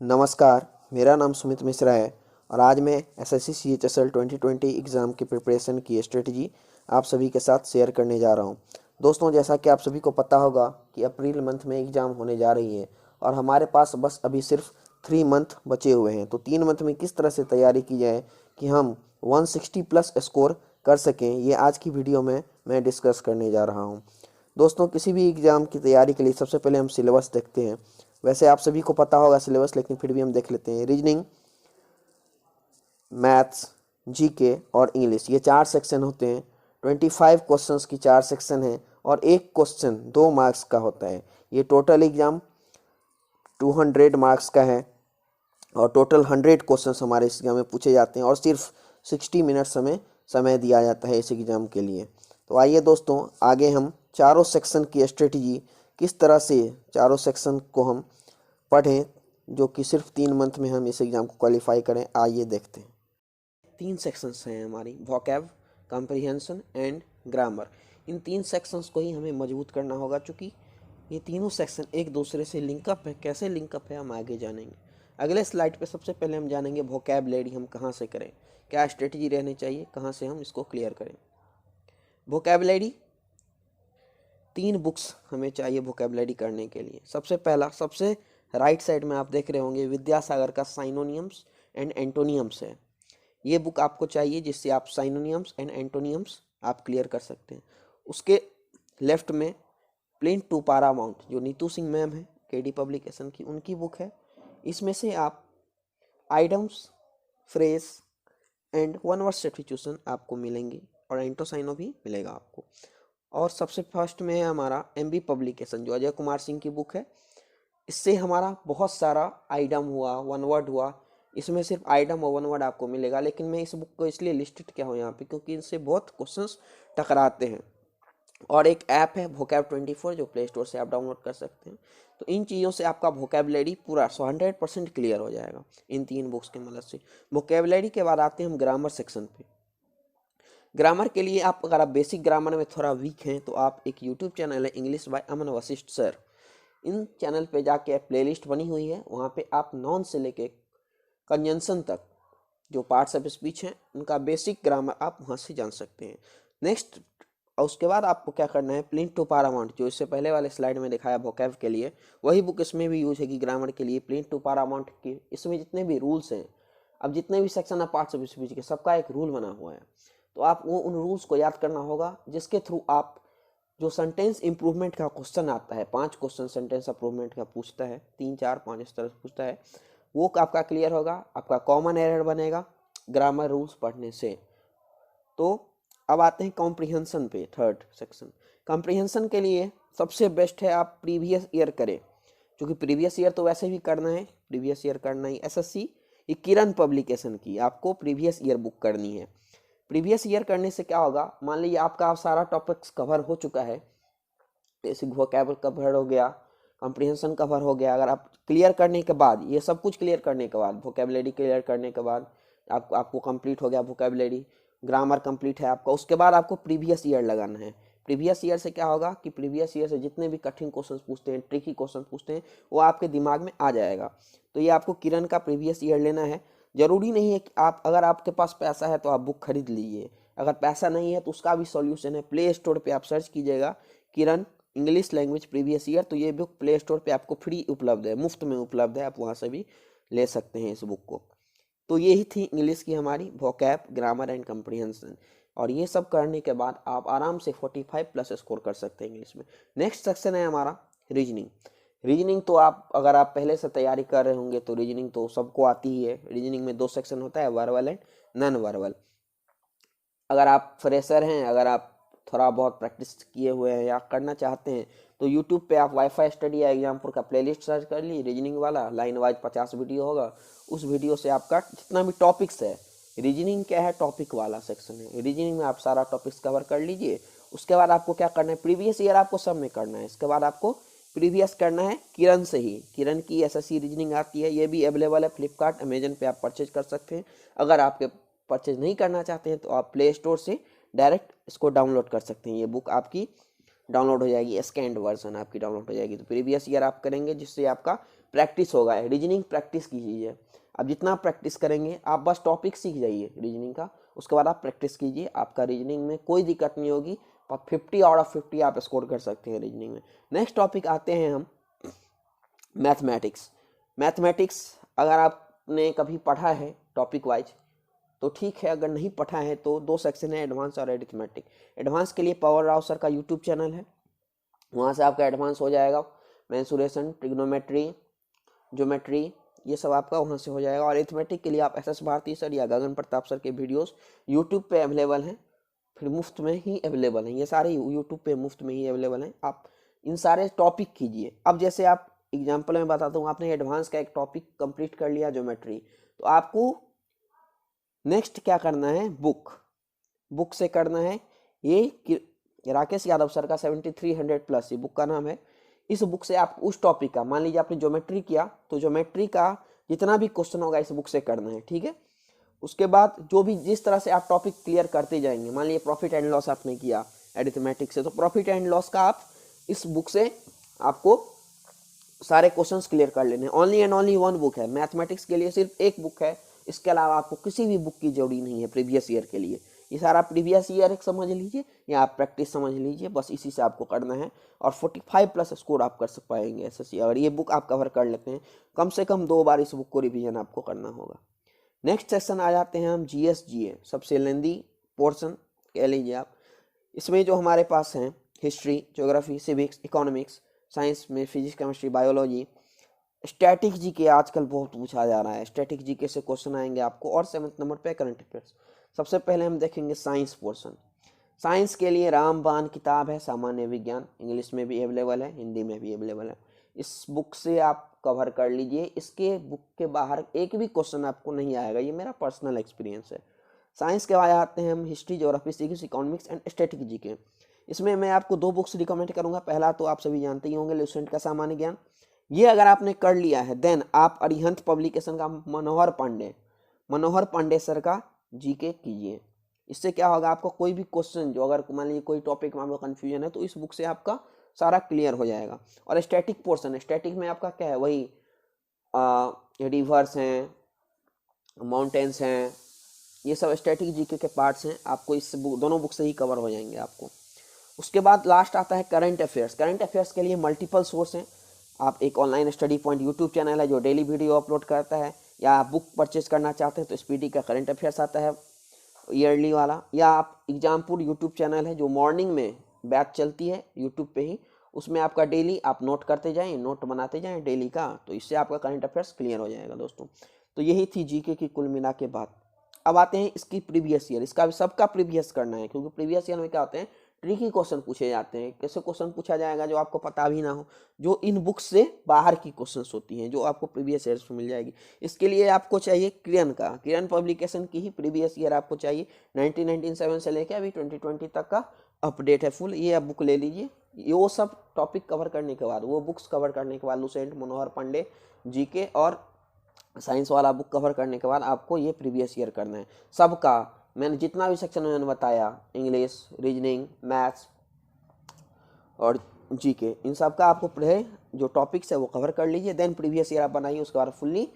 नमस्कार, मेरा नाम सुमित मिश्रा है और आज मैं एसएससी सीएचएसएल 2020 एग्ज़ाम की प्रिपरेशन की स्ट्रेटजी आप सभी के साथ शेयर करने जा रहा हूं। दोस्तों, जैसा कि आप सभी को पता होगा कि अप्रैल मंथ में एग्ज़ाम होने जा रही है और हमारे पास बस अभी सिर्फ 3 मंथ बचे हुए हैं। तो 3 मंथ में किस तरह से तैयारी की जाए कि हम 160 प्लस स्कोर कर सकें, ये आज की वीडियो में मैं डिस्कस करने जा रहा हूँ। दोस्तों, किसी भी एग्ज़ाम की तैयारी के लिए सबसे पहले हम सिलेबस देखते हैं। वैसे आप सभी को पता होगा सिलेबस, लेकिन फिर भी हम देख लेते हैं। रीजनिंग, मैथ्स, जीके और इंग्लिश, ये 4 सेक्शन होते हैं। 25 क्वेश्चंस की 4 सेक्शन हैं और एक क्वेश्चन 2 मार्क्स का होता है। ये टोटल एग्ज़ाम 200 मार्क्स का है और टोटल 100 क्वेश्चंस हमारे इस एग्जाम में पूछे जाते हैं और सिर्फ 60 मिनट्स हमें समय दिया जाता है इस एग्ज़ाम के लिए। तो आइए दोस्तों, आगे हम चारों सेक्शन की स्ट्रेटजी किस तरह से चारों सेक्शन को हम पढ़ें, जो कि सिर्फ 3 मंथ में हम इस एग्ज़ाम को क्वालिफाई करें, आइए देखते हैं। 3 सेक्शंस हैं हमारी, vocab, comprehension and grammar. In 3 sections को ही हमें मजबूत करना होगा, चूँकि ये तीनों सेक्शन एक दूसरे से लिंकअप है। कैसे लिंकअप है हम आगे जानेंगे। अगले स्लाइड पे सबसे पहले हम जानेंगे वोकैबुलरी हम कहाँ से करें, क्या स्ट्रेटजी रहनी चाहिए, कहाँ से हम इसको क्लियर करें। वोकैबुलरी 3 बुक्स हमें चाहिए वोकैबुलरी करने के लिए। सबसे पहला, सबसे राइट साइड में आप देख रहे होंगे, विद्यासागर का साइनोनियम्स एंड एंटोनियम्स है। ये बुक आपको चाहिए जिससे आप साइनोनियम्स एंड एंटोनियम्स आप क्लियर कर सकते हैं। उसके लेफ्ट में प्लेन टू पारामाउंट, जो नीतू सिंह मैम है केडी पब्लिकेशन की, उनकी बुक है। इसमें से आप idioms, phrase and one word substitution आपको मिलेंगे और एंटोसाइनो भी मिलेगा आपको। और सबसे फर्स्ट में है हमारा एमबी पब्लिकेशन, जो अजय कुमार सिंह की बुक है। इससे हमारा बहुत सारा आइडम हुआ, वन वर्ड हुआ, इसमें सिर्फ आइटम और वन वर्ड आपको मिलेगा। लेकिन मैं इस बुक को इसलिए लिस्टेड किया हूँ यहाँ पे क्योंकि इनसे बहुत क्वेश्चंस टकराते हैं। और एक ऐप है वोकैब 24, जो प्ले स्टोर से आप डाउनलोड कर सकते हैं। तो इन चीज़ों से आपका वोकैबुलरी पूरा 100% क्लियर हो जाएगा इन 3 बुक्स की मदद से। वोकैबुलरी के बाद आते हैं हम ग्रामर सेक्शन पे। ग्रामर के लिए आप, अगर आप बेसिक ग्रामर में थोड़ा वीक हैं, तो आप एक यूट्यूब चैनल है English by Aman Vashishtha sir, in channel पे जाके प्लेलिस्ट बनी हुई है, वहाँ पे आप नॉन से लेके कंजंक्शन तक जो पार्ट्स ऑफ स्पीच हैं उनका बेसिक ग्रामर आप वहाँ से जान सकते हैं। नेक्स्ट, और उसके बाद आपको क्या करना है, प्लेन टू पारामाउंट, जो इससे पहले वाले स्लाइड में दिखाया वोकैब के लिए, वही बुक इसमें भी यूज है कि ग्रामर के लिए प्लेन टू पारामाउंट की। इसमें जितने भी रूल्स हैं, अब जितने भी सेक्शन है पार्ट्स ऑफ स्पीच के, सबका एक रूल बना हुआ है। तो आप वो उन रूल्स को याद करना होगा, जिसके थ्रू आप जो सेंटेंस इंप्रूवमेंट का क्वेश्चन आता है, 5 क्वेश्चन सेंटेंस इंप्रूवमेंट का पूछता है, 3 4 5 इस तरह से पूछता है, वो आपका क्लियर होगा। आपका कॉमन एरर बनेगा ग्रामर रूल्स पढ़ने से। तो अब आते हैं कॉम्प्रिहेंशन पे, थर्ड सेक्शन। कॉम्प्रिहेंशन के लिए सबसे बेस्ट है आप प्रीवियस ईयर करें, क्योंकि प्रीवियस ईयर तो वैसे भी करना है, प्रीवियस ईयर करना ही। एसएससी ये किरण पब्लिकेशन की आपको प्रीवियस ईयर बुक करनी है। प्रीवियस ईयर करने से क्या होगा, मान लीजिए आपका सारा टॉपिक्स कवर हो चुका है, जैसे वोकैब कवर हो गया, कॉम्प्रिहेंशन कवर हो गया। अगर आप क्लियर करने के बाद, ये सब कुछ क्लियर करने के बाद, वोकैबुलरी क्लियर करने के बाद आपको कंप्लीट हो गया वोकैबुलरी, ग्रामर कंप्लीट है आपका, उसके बाद आपको प्रीवियस ईयर लगाना है। प्रीवियस ईयर से क्या होगा कि प्रीवियस ईयर से जितने भी कठिन क्वेश्चन पूछते हैं, ट्रिकी क्वेश्चन पूछते हैं, वो आपके दिमाग में आ जाएगा। तो ये आपको किरण का प्रीवियस ईयर लेना है। जरूरी नहीं है कि आप, अगर आपके पास पैसा है तो आप बुक खरीद लीजिए, अगर पैसा नहीं है तो उसका भी सॉल्यूशन है। प्ले स्टोर पे आप सर्च कीजिएगा किरण इंग्लिश लैंग्वेज प्रीवियस ईयर, तो ये बुक प्ले स्टोर पे आपको फ्री उपलब्ध है, मुफ्त में उपलब्ध है, आप वहाँ से भी ले सकते हैं इस बुक को। तो यही थी इंग्लिश की हमारी वोकैब, ग्रामर एंड कॉम्प्रिहेंशन। और ये सब करने के बाद आप आराम से 45 प्लस स्कोर कर सकते हैं इंग्लिश में। नेक्स्ट सेक्शन है हमारा रीजनिंग। रीजनिंग तो आप, अगर आप पहले से तैयारी कर रहे होंगे तो रीजनिंग तो सबको आती ही है। रीजनिंग में 2 सेक्शन होता है, वर्बल एंड नॉन वर्बल। अगर आप फ्रेशर हैं, अगर आप थोड़ा बहुत प्रैक्टिस किए हुए हैं या करना चाहते हैं, तो यूट्यूब पे आप वाईफाई स्टडी या एग्जामपुर का प्लेलिस्ट सर्च कर ली, रीजनिंग वाला, लाइन वाइज 50 वीडियो होगा। उस वीडियो से आपका जितना भी टॉपिक्स है, रीजनिंग क्या है, टॉपिक वाला सेक्शन है, रीजनिंग में आप सारा टॉपिक्स कवर कर लीजिए। उसके बाद आपको क्या करना है, प्रीवियस ईयर आपको सब में करना है। इसके बाद आपको प्रीवियस करना है किरण से ही। किरण की एसएससी रीजनिंग आती है, ये भी अवेलेबल है फ्लिपकार्ट, अमेजन पे आप परचेज कर सकते हैं। अगर आपके परचेज नहीं करना चाहते हैं तो आप प्ले स्टोर से डायरेक्ट इसको डाउनलोड कर सकते हैं। ये बुक आपकी डाउनलोड हो जाएगी, स्कैन्ड वर्जन आपकी डाउनलोड हो जाएगी। तो प्रीवियस ईयर आप करेंगे जिससे आपका प्रैक्टिस होगा। रीजनिंग प्रैक्टिस कीजिए, अब जितना प्रैक्टिस करेंगे आप बस टॉपिक सीख जाइए रीजनिंग का, उसके बाद आप प्रैक्टिस कीजिए, आपका रीजनिंग में कोई दिक्कत नहीं होगी, और 50 आउट ऑफ 50 आप स्कोर कर सकते हैं रीजनिंग में। नेक्स्ट टॉपिक आते हैं हम मैथमेटिक्स। मैथमेटिक्स अगर आपने कभी पढ़ा है टॉपिक वाइज तो ठीक है, अगर नहीं पढ़ा है तो 2 सेक्शन है, एडवांस और एरिथमेटिक। एडवांस के लिए पवन राव सर का यूट्यूब चैनल है, वहाँ से आपका एडवांस हो जाएगा, मेंसुरेशन, ट्रिग्नोमेट्री, ज्योमेट्री, ये सब आपका वहाँ से हो जाएगा। और एरिथमेटिक के लिए आप SS भारती सर या गगन प्रताप सर के वीडियोस यूट्यूब पे अवेलेबल हैं, फिर मुफ्त में ही अवेलेबल हैं, ये सारे यूट्यूब पे मुफ्त में ही अवेलेबल हैं। आप इन सारे टॉपिक कीजिए। अब जैसे आप एग्जाम्पल में बताता हूँ, आपने एडवांस का एक टॉपिक कंप्लीट कर लिया ज्योमेट्री, तो आपको नेक्स्ट क्या करना है, बुक से करना है। ये राकेश यादव सर का 7300 प्लस ये बुक का नाम है। इस बुक से आप उस टॉपिक का, मान लीजिए आपने ज्योमेट्री किया तो ज्योमेट्री का जितना भी क्वेश्चन होगा इस बुक से करना है, ठीक है। उसके बाद जो भी जिस तरह से आप टॉपिक क्लियर करते जाएंगे, मान लीजिए प्रॉफिट एंड लॉस आपने किया एरिथमेटिक से, तो प्रॉफिट एंड लॉस का आप इस बुक से आपको सारे क्वेश्चंस क्लियर कर लेने। Only and only one book है मैथमेटिक्स के लिए, सिर्फ एक बुक है, इसके अलावा आपको किसी भी बुक की जरूरी नहीं है प्रीवियस ईयर के लिए। ये सारा प्रीवियस ईयर एक समझ लीजिए या आप प्रैक्टिस समझ लीजिए, बस इसी से आपको करना है और 45 प्लस स्कोर आप कर पाएंगे SSC अगर ये बुक आप कवर कर लेते हैं। कम से कम 2 बार इस बुक को रिवीजन आपको करना होगा। नेक्स्ट सेक्शन आ जाते हैं हम GS GA, सबसे लेंदी पोर्शन कह लीजिए आप। इसमें जो हमारे पास हैं history, geography, civics, economics, science में physics, chemistry, biology, static GK आजकल बहुत पूछा जा रहा है, स्टैटिक जीके से क्वेश्चन आएंगे आपको। और 7th नंबर पे करंट अफेयर्स। सबसे पहले हम देखेंगे साइंस पोर्शन। साइंस के लिए रामबाण किताब है, सामान्य विज्ञान, इंग्लिश में भी अवेलेबल है, हिंदी में भी अवेलेबल है। इस बुक से आप कवर कर लीजिए, इसके बुक के बाहर एक भी क्वेश्चन आपको नहीं आएगा, ये मेरा पर्सनल एक्सपीरियंस है। साइंस के बाद आते हैं हम history, geography, civics, economics and static GK. इसमें मैं आपको 2 बुक्स रिकमेंड करूंगा। पहला तो आप सभी जानते ही होंगे, लुसेंट का सामान्य ज्ञान, ये अगर आपने कर लिया है देन आप अरिहंत पब्लिकेशन का मनोहर पांडे सर का जीके कीजिए। इससे क्या होगा, आपको कोई भी क्वेश्चन जो अगर मान लीजिए कोई टॉपिक में आपको कंफ्यूजन है तो इस बुक से आपका सारा क्लियर हो जाएगा। और स्टैटिक पोर्शन है, स्टैटिक में आपका क्या है, वही रिवर्स हैं, माउंटेन्स हैं, ये सब स्टैटिक जीके के पार्ट्स हैं, आपको इस दोनों बुक से ही कवर हो जाएंगे आपको। उसके बाद लास्ट आता है करंट अफेयर्स। करंट अफेयर्स के लिए मल्टीपल सोर्स हैं। आप एक online study point YouTube channel है जो डेली वीडियो अपलोड करता है, या आप बुक परचेज करना चाहते हैं तो स्पीडी का करंट अफेयर्स आता है ईयरली वाला, या आप एग्जामपुर यूट्यूब चैनल है जो मॉर्निंग में बैच चलती है यूट्यूब पे ही, उसमें आपका डेली आप नोट करते जाएं, नोट बनाते जाएं डेली का, तो इससे आपका करंट अफेयर्स क्लियर हो जाएगा दोस्तों। तो यही थी जीके की कुल मिला के बात। अब आते हैं इसकी प्रीवियस ईयर, इसका भी सबका प्रीवियस करना है, क्योंकि प्रीवियस ईयर में क्या होते हैं, ट्रिकी क्वेश्चन पूछे जाते हैं। कैसे क्वेश्चन पूछा जाएगा जो आपको पता भी ना हो, जो इन बुक्स से बाहर की क्वेश्चंस होती हैं जो आपको प्रीवियस ईयर में मिल जाएगी। इसके लिए आपको चाहिए किरण पब्लिकेशन की ही प्रीवियस ईयर आपको चाहिए, 1997 से लेकर अभी 2020 तक का अपडेट है फुल। ये आप बुक ले लीजिए, ये वो सब टॉपिक कवर करने के बाद, वो बुक्स कवर करने के बाद, लुसेंट, मनोहर पांडे जीके और साइंस वाला बुक कवर करने के बाद आपको ये प्रीवियस ईयर करना है सबका। मैंने जितना भी सेक्शन मैंने बताया, इंग्लिश, रीजनिंग, मैथ्स और जीके, इन सब का आपको पढ़े जो टॉपिक्स है वो कवर कर लीजिए, देन प्रीवियस ईयर आप बनाइए। उसके बाद फुल्ली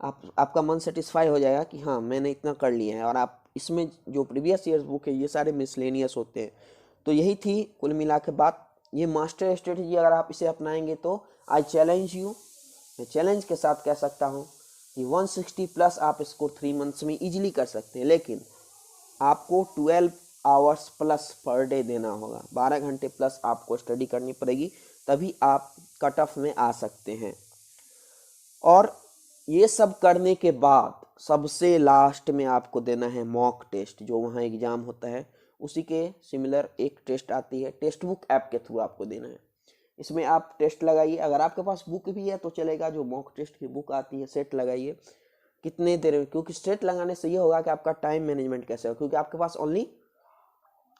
आपका मन सेटिस्फाई हो जाएगा कि हाँ मैंने इतना कर लिया है। और आप इसमें जो प्रीवियस ईयर बुक है ये सारे मिसलेनियस होते हैं। तो यही थी कुल मिला के बात। ये मास्टर स्ट्रेटजी अगर आप इसे अपनाएंगे तो आई चैलेंज यू, मैं चैलेंज के साथ कह सकता हूँ कि 160 प्लस आप इसको 3 मंथ्स में इजीली कर सकते हैं। लेकिन आपको 12 आवर्स प्लस पर डे देना होगा, 12 घंटे प्लस आपको स्टडी करनी पड़ेगी, तभी आप कट ऑफ में आ सकते हैं। और ये सब करने के बाद सबसे लास्ट में आपको देना है मॉक टेस्ट, जो वहाँ एग्जाम होता है उसी के सिमिलर एक टेस्ट आती है, टेक्स्ट बुक ऐप के थ्रू आपको देना है। इसमें आप टेस्ट लगाइए, अगर आपके पास बुक भी है तो चलेगा, जो मॉक टेस्ट की बुक आती है सेट लगाइए कितने देर में, क्योंकि सेट लगाने से ये होगा कि आपका टाइम मैनेजमेंट कैसे हो, क्योंकि आपके पास ओनली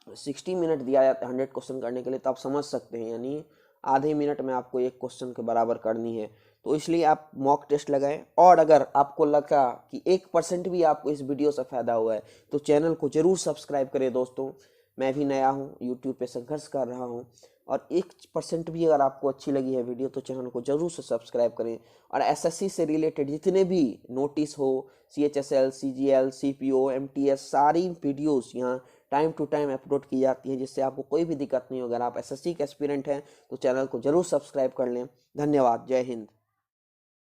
60 मिनट दिया जाता है 100 क्वेश्चन करने के लिए, तो आप समझ सकते हैं यानी आधे मिनट में आपको एक क्वेश्चन के बराबर करनी है। तो इसलिए आप मॉक टेस्ट लगाएं। और अगर आपको लगा कि 1% भी आपको इस वीडियो से फ़ायदा हुआ है तो चैनल को ज़रूर सब्सक्राइब करें दोस्तों। मैं भी नया हूँ, यूट्यूब पे संघर्ष कर रहा हूँ और 1% भी अगर आपको अच्छी लगी है वीडियो तो चैनल को जरूर से सब्सक्राइब करें। और एसएससी से रिलेटेड जितने भी नोटिस हो, CHSL, CGL, CPO, MTS, सारी वीडियोस यहाँ टाइम टू टाइम अपलोड की जाती है, जिससे आपको कोई भी दिक्कत नहीं हो। अगर आप एसएससी के एस्पिरेंट हैं तो चैनल को जरूर सब्सक्राइब कर लें। धन्यवाद। जय हिंद।